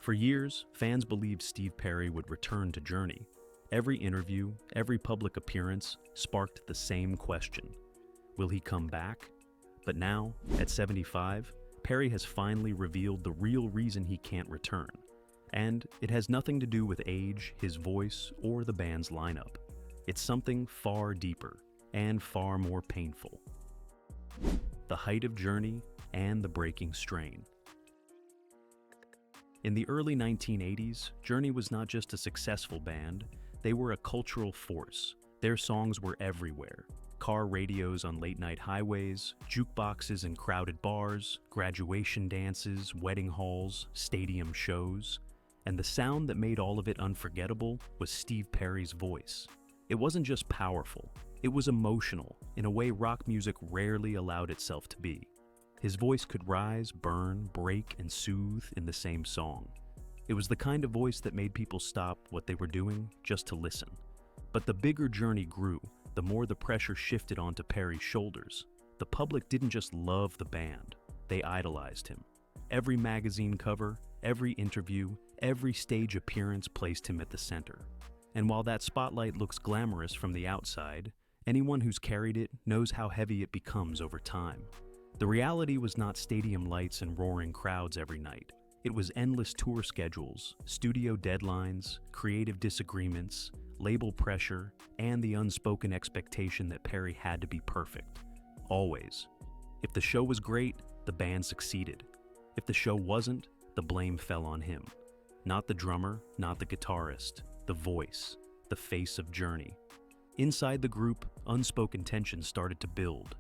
For years, fans believed Steve Perry would return to Journey. Every interview, every public appearance sparked the same question. Will he come back? But now, at 75, Perry has finally revealed the real reason he can't return. And it has nothing to do with age, his voice, or the band's lineup. It's something far deeper and far more painful. The height of Journey and the breaking strain. In the early 1980s, Journey was not just a successful band, they were a cultural force. Their songs were everywhere. Car radios on late-night highways, jukeboxes in crowded bars, graduation dances, wedding halls, stadium shows. And the sound that made all of it unforgettable was Steve Perry's voice. It wasn't just powerful, it was emotional, in a way rock music rarely allowed itself to be. His voice could rise, burn, break, and soothe in the same song. It was the kind of voice that made people stop what they were doing just to listen. But the bigger Journey grew, the more the pressure shifted onto Perry's shoulders. The public didn't just love the band, they idolized him. Every magazine cover, every interview, every stage appearance placed him at the center. And while that spotlight looks glamorous from the outside, anyone who's carried it knows how heavy it becomes over time. The reality was not stadium lights and roaring crowds every night. It was endless tour schedules, studio deadlines, creative disagreements, label pressure, and the unspoken expectation that Perry had to be perfect. Always. If the show was great, the band succeeded. If the show wasn't, the blame fell on him. Not the drummer, not the guitarist, the voice, the face of Journey. Inside the group, unspoken tension started to build.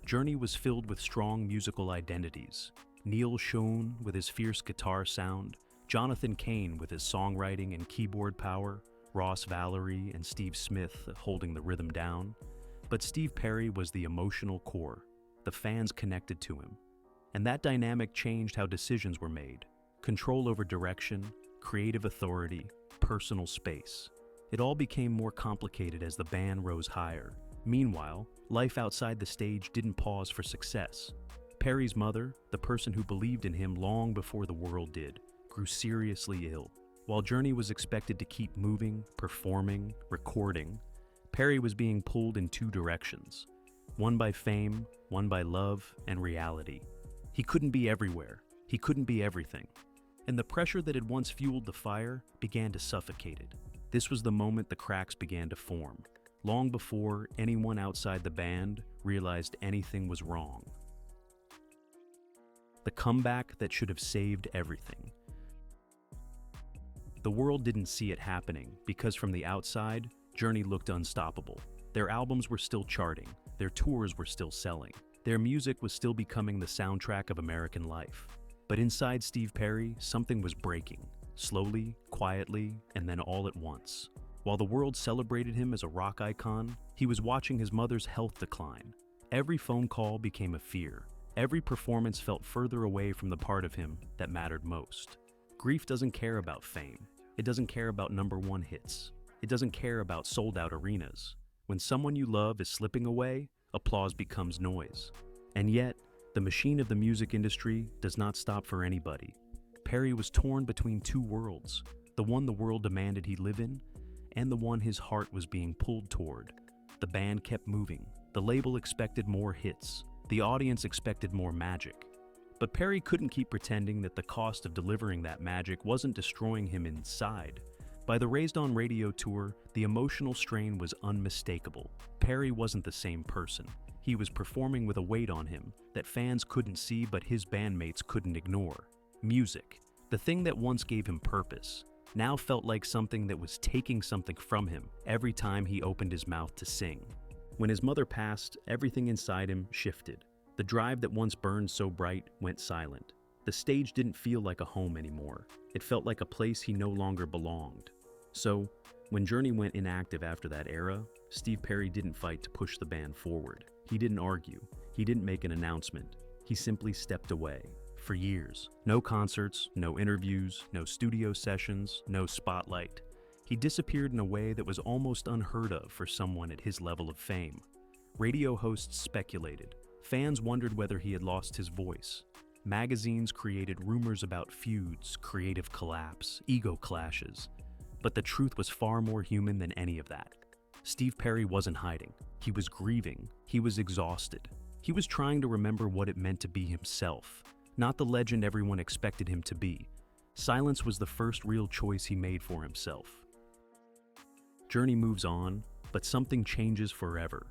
Journey was filled with strong musical identities. Neil Schon with his fierce guitar sound, Jonathan Cain with his songwriting and keyboard power, Ross Valerie and Steve Smith holding the rhythm down. But Steve Perry was the emotional core. The fans connected to him. And that dynamic changed how decisions were made. Control over direction, creative authority, personal space. It all became more complicated as the band rose higher. Meanwhile, life outside the stage didn't pause for success. Perry's mother, the person who believed in him long before the world did, grew seriously ill. While Journey was expected to keep moving, performing, recording, Perry was being pulled in two directions. One by fame, one by love and reality. He couldn't be everywhere. He couldn't be everything. And the pressure that had once fueled the fire began to suffocate it. This was the moment the cracks began to form, long before anyone outside the band realized anything was wrong. The comeback that should have saved everything. The world didn't see it happening because from the outside, Journey looked unstoppable. Their albums were still charting, their tours were still selling, their music was still becoming the soundtrack of American life. But inside Steve Perry, something was breaking, slowly, quietly, and then all at once. While the world celebrated him as a rock icon, he was watching his mother's health decline. Every phone call became a fear. Every performance felt further away from the part of him that mattered most. Grief doesn't care about fame. It doesn't care about #1 hits. It doesn't care about sold-out arenas. When someone you love is slipping away, applause becomes noise. And yet, the machine of the music industry does not stop for anybody. Perry was torn between two worlds, the one the world demanded he live in, and the one his heart was being pulled toward. The band kept moving. The label expected more hits. The audience expected more magic. But Perry couldn't keep pretending that the cost of delivering that magic wasn't destroying him inside. By the Raised on Radio tour, the emotional strain was unmistakable. Perry wasn't the same person. He was performing with a weight on him that fans couldn't see but his bandmates couldn't ignore. Music, the thing that once gave him purpose, now felt like something that was taking something from him every time he opened his mouth to sing. When his mother passed, everything inside him shifted. The drive that once burned so bright went silent. The stage didn't feel like a home anymore. It felt like a place he no longer belonged. So, when Journey went inactive after that era, Steve Perry didn't fight to push the band forward. He didn't argue. He didn't make an announcement. He simply stepped away. For years. No concerts, no interviews, no studio sessions, no spotlight. He disappeared in a way that was almost unheard of for someone at his level of fame. Radio hosts speculated. Fans wondered whether he had lost his voice. Magazines created rumors about feuds, creative collapse, ego clashes. But the truth was far more human than any of that. Steve Perry wasn't hiding. He was grieving. He was exhausted. He was trying to remember what it meant to be himself, not the legend everyone expected him to be. Silence was the first real choice he made for himself. Journey moves on, but something changes forever.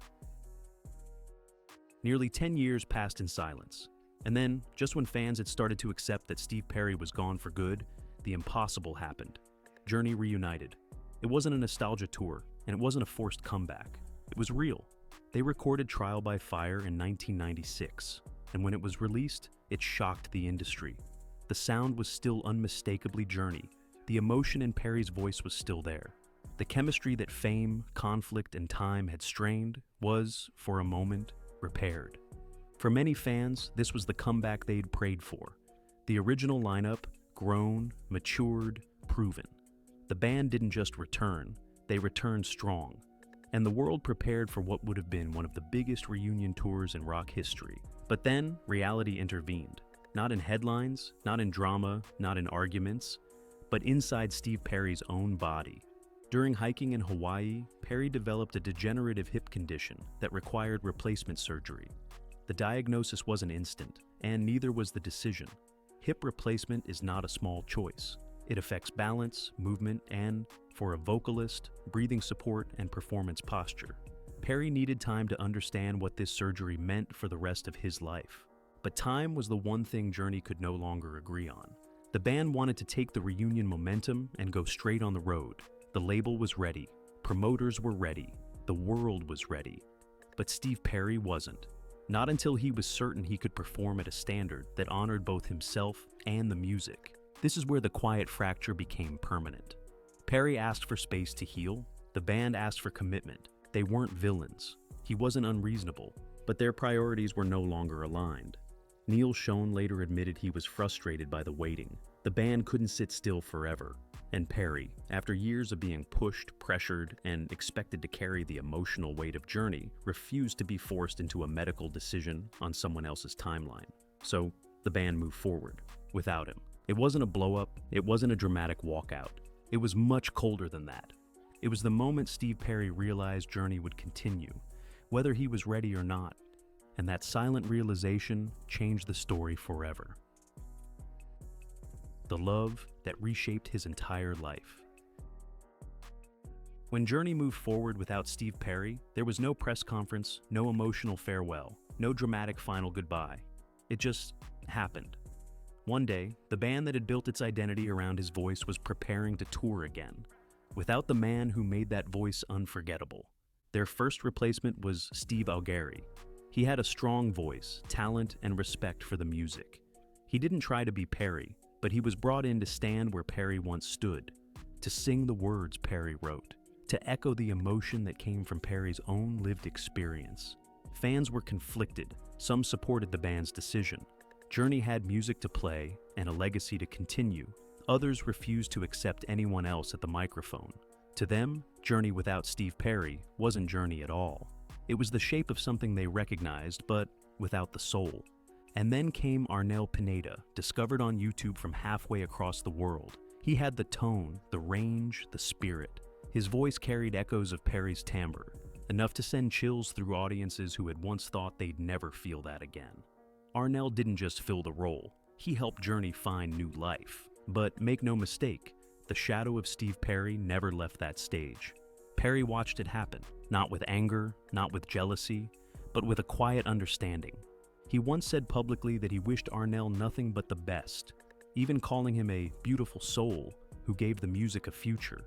Nearly 10 years passed in silence. And then, just when fans had started to accept that Steve Perry was gone for good, the impossible happened. Journey reunited. It wasn't a nostalgia tour, and it wasn't a forced comeback. It was real. They recorded Trial by Fire in 1996, and when it was released, it shocked the industry. The sound was still unmistakably Journey. The emotion in Perry's voice was still there. The chemistry that fame, conflict, and time had strained was, for a moment, repaired. For many fans, this was the comeback they'd prayed for. The original lineup, grown, matured, proven. The band didn't just return, they returned strong. And the world prepared for what would have been one of the biggest reunion tours in rock history. But then, reality intervened. Not in headlines, not in drama, not in arguments, but inside Steve Perry's own body. During hiking in Hawaii, Perry developed a degenerative hip condition that required replacement surgery. The diagnosis wasn't instant, and neither was the decision. Hip replacement is not a small choice. It affects balance, movement, and, for a vocalist, breathing support and performance posture. Perry needed time to understand what this surgery meant for the rest of his life. But time was the one thing Journey could no longer agree on. The band wanted to take the reunion momentum and go straight on the road. The label was ready, promoters were ready, the world was ready. But Steve Perry wasn't. Not until he was certain he could perform at a standard that honored both himself and the music. This is where the quiet fracture became permanent. Perry asked for space to heal. The band asked for commitment. They weren't villains. He wasn't unreasonable, but their priorities were no longer aligned. Neil Schon later admitted he was frustrated by the waiting. The band couldn't sit still forever. And Perry, after years of being pushed, pressured, and expected to carry the emotional weight of Journey, refused to be forced into a medical decision on someone else's timeline. So, the band moved forward, without him. It wasn't a blow-up, it wasn't a dramatic walkout. It was much colder than that. It was the moment Steve Perry realized Journey would continue, whether he was ready or not. And that silent realization changed the story forever. The love that reshaped his entire life. When Journey moved forward without Steve Perry, there was no press conference, no emotional farewell, no dramatic final goodbye. It just happened. One day, the band that had built its identity around his voice was preparing to tour again, without the man who made that voice unforgettable. Their first replacement was Steve Augeri. He had a strong voice, talent, and respect for the music. He didn't try to be Perry, but he was brought in to stand where Perry once stood, to sing the words Perry wrote, to echo the emotion that came from Perry's own lived experience. Fans were conflicted. Some supported the band's decision. Journey had music to play and a legacy to continue. Others refused to accept anyone else at the microphone. To them, Journey without Steve Perry wasn't Journey at all. It was the shape of something they recognized, but without the soul. And then came Arnel Pineda, discovered on YouTube from halfway across the world. He had the tone, the range, the spirit. His voice carried echoes of Perry's timbre, enough to send chills through audiences who had once thought they'd never feel that again. Arnel didn't just fill the role, he helped Journey find new life. But make no mistake, the shadow of Steve Perry never left that stage. Perry watched it happen, not with anger, not with jealousy, but with a quiet understanding. He once said publicly that he wished Arnel nothing but the best, even calling him a beautiful soul who gave the music a future.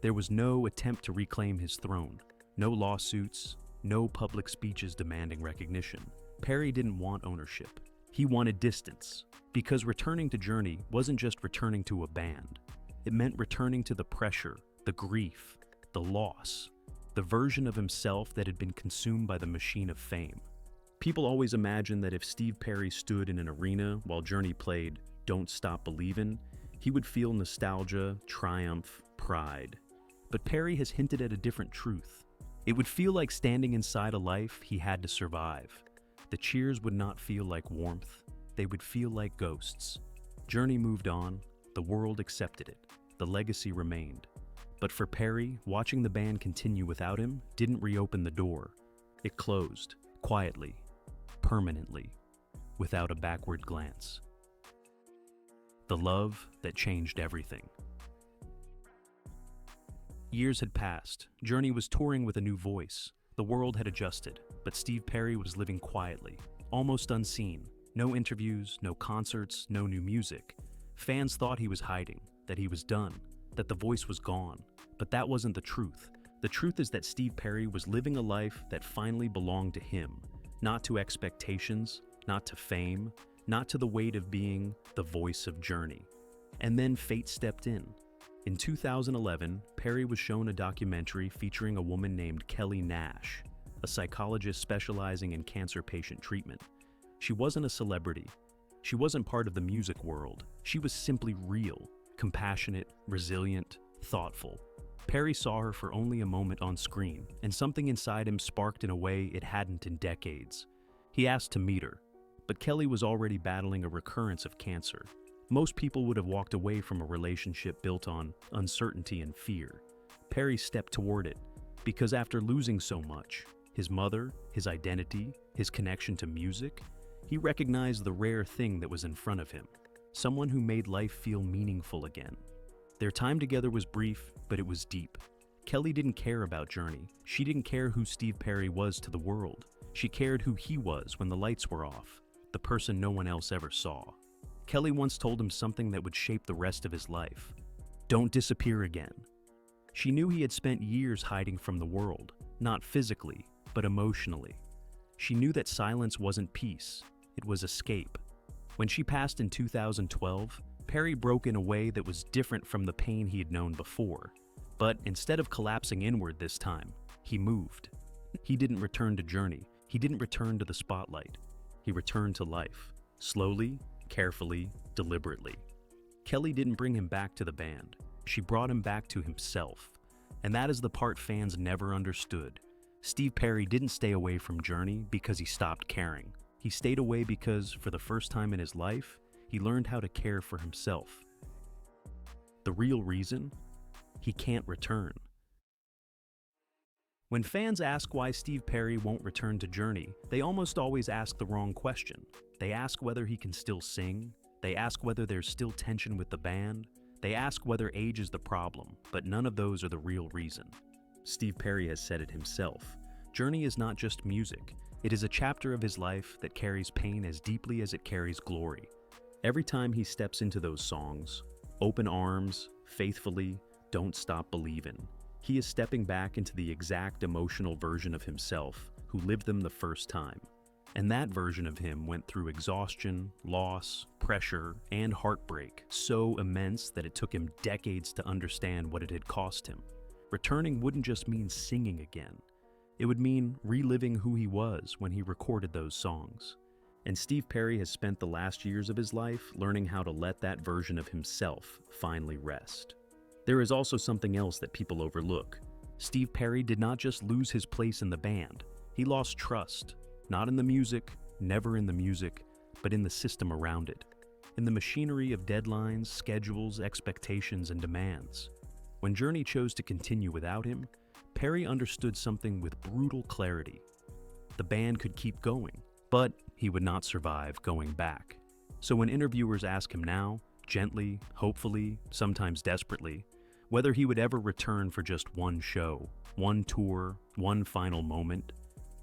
There was no attempt to reclaim his throne, no lawsuits, no public speeches demanding recognition. Perry didn't want ownership. He wanted distance, because returning to Journey wasn't just returning to a band. It meant returning to the pressure, the grief, the loss, the version of himself that had been consumed by the machine of fame. People always imagine that if Steve Perry stood in an arena while Journey played Don't Stop Believin, he would feel nostalgia, triumph, pride. But Perry has hinted at a different truth. It would feel like standing inside a life he had to survive. The cheers would not feel like warmth. they would feel like ghosts. Journey moved on, the world accepted it, the legacy remained. But for Perry, watching the band continue without him didn't reopen the door. It closed, quietly, permanently, without a backward glance. The love that changed everything. Years had passed. Journey was touring with a new voice. The world had adjusted, but Steve Perry was living quietly, almost unseen. No interviews, no concerts, no new music. Fans thought he was hiding, that he was done, that the voice was gone. But that wasn't the truth. The truth is that Steve Perry was living a life that finally belonged to him, not to expectations, not to fame, not to the weight of being the voice of Journey. And then fate stepped in. In 2011, Perry was shown a documentary featuring a woman named Kelly Nash, a psychologist specializing in cancer patient treatment. She wasn't a celebrity. She wasn't part of the music world. She was simply real, compassionate, resilient, thoughtful. Perry saw her for only a moment on screen, and something inside him sparked in a way it hadn't in decades. He asked to meet her, but Kelly was already battling a recurrence of cancer. Most people would have walked away from a relationship built on uncertainty and fear. Perry stepped toward it, because after losing so much, his mother, his identity, his connection to music, he recognized the rare thing that was in front of him, someone who made life feel meaningful again. Their time together was brief, but it was deep. Kelly didn't care about Journey. She didn't care who Steve Perry was to the world. She cared who he was when the lights were off, the person no one else ever saw. Kelly once told him something that would shape the rest of his life. Don't disappear again. She knew he had spent years hiding from the world, not physically, but emotionally. She knew that silence wasn't peace, it was escape. When she passed in 2012, Perry broke in a way that was different from the pain he had known before. But instead of collapsing inward this time, he moved. He didn't return to Journey. He didn't return to the spotlight. He returned to life, slowly, carefully, deliberately. Kelly didn't bring him back to the band. She brought him back to himself. And that is the part fans never understood. Steve Perry didn't stay away from Journey because he stopped caring. He stayed away because, for the first time in his life, he learned how to care for himself. The real reason? He can't return. When fans ask why Steve Perry won't return to Journey, they almost always ask the wrong question. They ask whether he can still sing. They ask whether there's still tension with the band. They ask whether age is the problem, but none of those are the real reason. Steve Perry has said it himself. Journey is not just music. It is a chapter of his life that carries pain as deeply as it carries glory. Every time he steps into those songs, Open Arms, Faithfully, Don't Stop Believin', he is stepping back into the exact emotional version of himself who lived them the first time. And that version of him went through exhaustion, loss, pressure, and heartbreak so immense that it took him decades to understand what it had cost him. Returning wouldn't just mean singing again. It would mean reliving who he was when he recorded those songs. And Steve Perry has spent the last years of his life learning how to let that version of himself finally rest. There is also something else that people overlook. Steve Perry did not just lose his place in the band. He lost trust, not in the music, never in the music, but in the system around it. In the machinery of deadlines, schedules, expectations, and demands. When Journey chose to continue without him, Perry understood something with brutal clarity. The band could keep going, but he would not survive going back. So when interviewers ask him now, gently, hopefully, sometimes desperately, whether he would ever return for just one show, one tour, one final moment,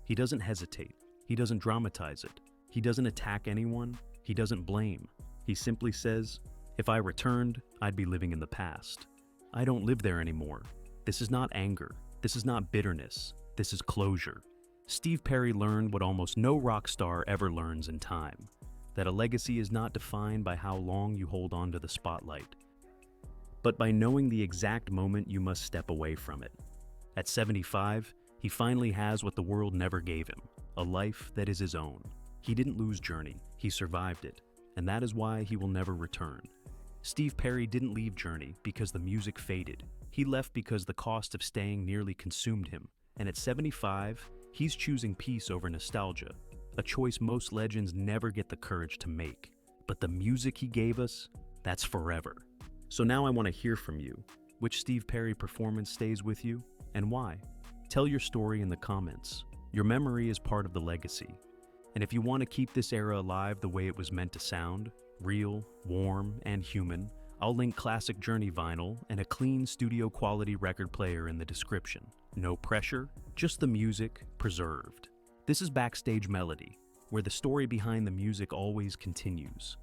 he doesn't hesitate. He doesn't dramatize it. He doesn't attack anyone. He doesn't blame. He simply says, "If I returned, I'd be living in the past. I don't live there anymore. This is not anger. This is not bitterness. This is closure." Steve Perry learned what almost no rock star ever learns in time, that a legacy is not defined by how long you hold on to the spotlight, but by knowing the exact moment you must step away from it. At 75, he finally has what the world never gave him, a life that is his own. He didn't lose Journey, he survived it, and that is why he will never return. Steve Perry didn't leave Journey because the music faded. He left because the cost of staying nearly consumed him, and at 75, he's choosing peace over nostalgia, a choice most legends never get the courage to make. But the music he gave us, that's forever. So now I want to hear from you. Which Steve Perry performance stays with you, and why? Tell your story in the comments. Your memory is part of the legacy. And if you want to keep this era alive the way it was meant to sound, real, warm, and human, I'll link classic Journey vinyl and a clean studio quality record player in the description. No pressure, just the music preserved. This is Backstage Melody, where the story behind the music always continues.